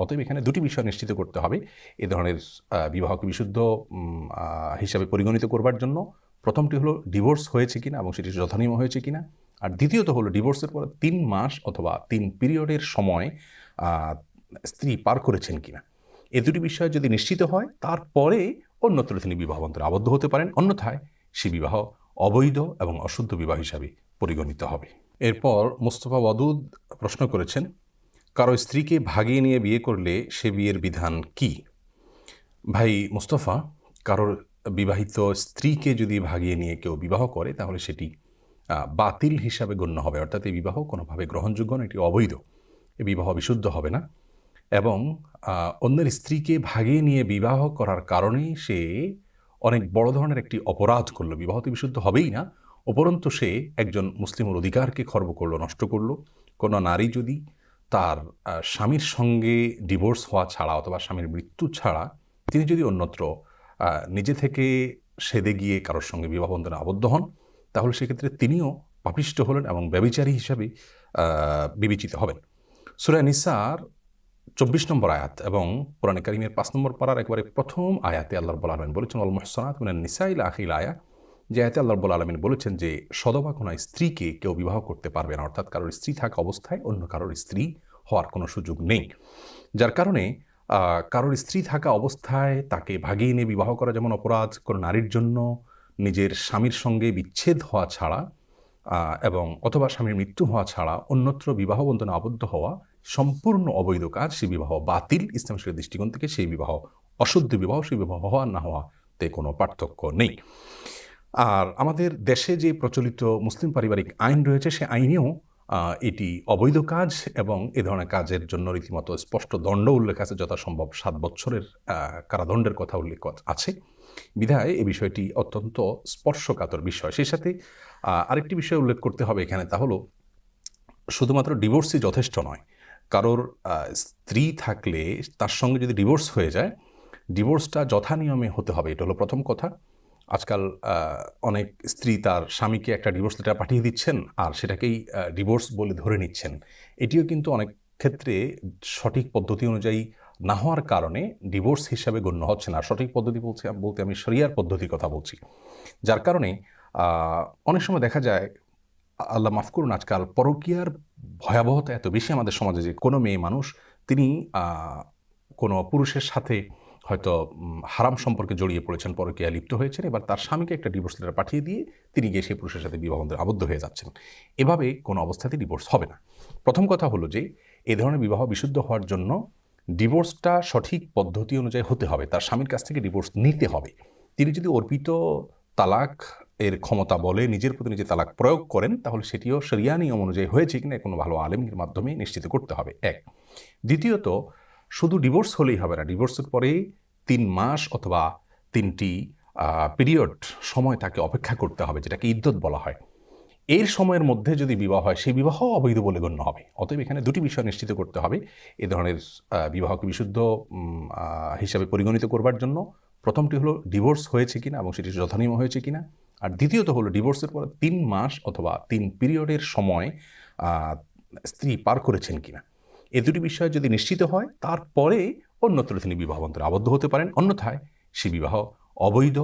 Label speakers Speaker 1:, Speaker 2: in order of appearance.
Speaker 1: অতএব এখানে দুটি বিষয় নিশ্চিত করতে হবে এ ধরনের বিবাহকে বিশুদ্ধ হিসাবে পরিগণিত করবার জন্য। প্রথমটি হলো ডিভোর্স হয়েছে কিনা এবং সেটি যথানিয়ম হয়েছে কিনা, আর দ্বিতীয়ত হলো ডিভোর্সের পরে 3 মাস অথবা 3 পিরিয়ডের সময় স্ত্রী পার করেছেন কিনা। এ দুটি বিষয় যদি নিশ্চিত হয় তারপরে অন্যত্র তিনি বিবাহ বন্ধনে আবদ্ধ হতে পারেন, অন্যথায় সে বিবাহ অবৈধ এবং অশুদ্ধ বিবাহ হিসাবে পরিগণিত হবে। এরপর মুস্তফা ওয়াদুদ প্রশ্ন করেছেন, কারো স্ত্রীকে ভাগিয়ে নিয়ে বিয়ে করলে সে বিয়ের বিধান কি? ভাই মুস্তফা, কারোর বিবাহিত স্ত্রীকে যদি ভাগিয়ে নিয়ে কেউ বিবাহ করে তাহলে সেটি বাতিল হিসাবে গণ্য হবে, অর্থাৎ এই বিবাহ কোনোভাবে গ্রহণযোগ্য না, এটি অবৈধ, এই বিবাহ বিশুদ্ধ হবে না। এবং অন্যের স্ত্রীকে ভাগিয়ে নিয়ে বিবাহ করার কারণেই সে অনেক বড় ধরনের একটি অপরাধ করলো। বিবাহ তো বিশুদ্ধ হবেই না, উপরন্তু সে একজন মুসলিমের অধিকারকে খর্ব করলো, নষ্ট করলো। কোনো নারী যদি তার স্বামীর সঙ্গে ডিভোর্স হওয়া ছাড়া অথবা স্বামীর মৃত্যু ছাড়া তিনি যদি অন্যত্র নিজে থেকে সেদে গিয়ে কারোর সঙ্গে বিবাহ বন্ধনে আবদ্ধ হন, তাহলে সেক্ষেত্রে তিনিও পাপিষ্ট হলেন এবং ব্যভিচারী হিসাবে বিবেচিত হবেন। সূরা নিসার 24 নম্বর আয়াত এবং কোরআনে কারিমের 5 নম্বর পারার একেবারে প্রথম আয়াতে আল্লাহ রাব্বুল আলামিন বলেছেন, ওয়াল মুহসানাতু মিনান নিসা ইলা আখিল আয়া, যে আয়াতে আল্লাহ রাব্বুল আলামিন বলেছেন যে সদবা কোনো স্ত্রীকে কেউ বিবাহ করতে পারবে না, অর্থাৎ কারোর স্ত্রী থাকা অবস্থায় অন্য কারোর স্ত্রী হওয়ার কোনো সুযোগ নেই। যার কারণে কারোর স্ত্রী থাকা অবস্থায় তাকে ভাগিয়ে নিয়ে বিবাহ করা যেমন অপরাধ, কোনো নারীর জন্য নিজের স্বামীর সঙ্গে বিচ্ছেদ হওয়া ছাড়া এবং অথবা স্বামীর মৃত্যু হওয়া ছাড়া অন্যত্র বিবাহ বন্ধনে আবদ্ধ হওয়া সম্পূর্ণ অবৈধ কাজ, সেই বিবাহ বাতিল। ইসলাম শরীয়তের দৃষ্টিকোণ থেকে সেই বিবাহ অশুদ্ধ বিবাহ, সেই বিবাহ হওয়া না হওয়াতে কোনো পার্থক্য নেই। আর আমাদের দেশে যে প্রচলিত মুসলিম পারিবারিক আইন রয়েছে সে আইনেও এটি অবৈধ কাজ এবং এ ধরনের কাজের জন্য রীতিমতো স্পষ্ট দণ্ড উল্লেখ আছে, যথাসম্ভব 7 বছরের কারাদণ্ডের কথা উল্লেখ আছে। বিধায় এই বিষয়টি অত্যন্ত স্পর্শকাতর বিষয়। সেই সাথে আরেকটি বিষয় উল্লেখ করতে হবে এখানে, তা হলো শুধুমাত্র ডিভোর্সই যথেষ্ট নয়। কারোর স্ত্রী থাকলে তার সঙ্গে যদি ডিভোর্স হয়ে যায়, ডিভোর্সটা যথানিয়মে হতে হবে, এটা হলো প্রথম কথা। আজকাল অনেক স্ত্রী তার স্বামীকে একটা ডিভোর্স লেটার পাঠিয়ে দিচ্ছেন আর সেটাকেই ডিভোর্স বলে ধরে নিচ্ছেন। এটিও কিন্তু অনেক ক্ষেত্রে সঠিক পদ্ধতি অনুযায়ী না হওয়ার কারণে ডিভোর্স হিসাবে গণ্য হচ্ছে না। সঠিক পদ্ধতি বলতে আমি শরিয়ার পদ্ধতির কথা বলছি। যার কারণে অনেক সময় দেখা যায়, আল্লাহ মাফ করুন, আজকাল পরকীয়ার ভয়াবহতা এত বেশি আমাদের সমাজে যে কোনো মেয়ে মানুষ তিনি কোনো পুরুষের সাথে হয়তো হারাম সম্পর্কে জড়িয়ে পড়েছেন, পরকীয়ায় লিপ্ত হয়েছেন, এবার তার স্বামীকে একটা ডিভোর্স লেটার পাঠিয়ে দিয়ে তিনি গিয়ে সেই পুরুষের সাথে বিবাহ বন্ধনে আবদ্ধ হয়ে যাচ্ছেন। এভাবে কোনো অবস্থাতেই ডিভোর্স হবে না। প্রথম কথা হলো যে এ ধরনের বিবাহ বিশুদ্ধ হওয়ার জন্য ডিভোর্সটা সঠিক পদ্ধতি অনুযায়ী হতে হবে, তার স্বামীর কাছ থেকে ডিভোর্স নিতে হবে। তিনি যদি অর্পিত তালাক এর ক্ষমতা বলে নিজের প্রতি নিজে তালাক প্রয়োগ করেন, তাহলে সেটিও শরিয়া নিয়ম অনুযায়ী হয়েছে কিনা কোনো ভালো আলেমের মাধ্যমে নিশ্চিত করতে হবে, এক। দ্বিতীয়ত, শুধু ডিভোর্স হলেই হবে না, ডিভোর্সের পরে 3 মাস অথবা 3টি পিরিয়ড সময় তাকে অপেক্ষা করতে হবে, যেটাকে ইদ্যত বলা হয়। এর সময়ের মধ্যে যদি বিবাহ হয় সেই বিবাহ অবৈধ বলে গণ্য হবে। অতএব এখানে দুটি বিষয় নিশ্চিত করতে হবে এ ধরনের বিবাহকে বিশুদ্ধ হিসাবে পরিগণিত করবার জন্য। প্রথমটি হলো ডিভোর্স হয়েছে কিনা এবং সেটি যথানিয়ম হয়েছে কিনা, আর দ্বিতীয়ত হলো ডিভোর্সের পরে 3 মাস অথবা 3 পিরিয়ডের সময় স্ত্রী পার করেছেন কিনা। এ দুটি বিষয় যদি নিশ্চিত হয় তারপরে অন্যত্র তিনি বিবাহ বন্ধনে আবদ্ধ হতে পারেন, অন্যথায় সে বিবাহ অবৈধ।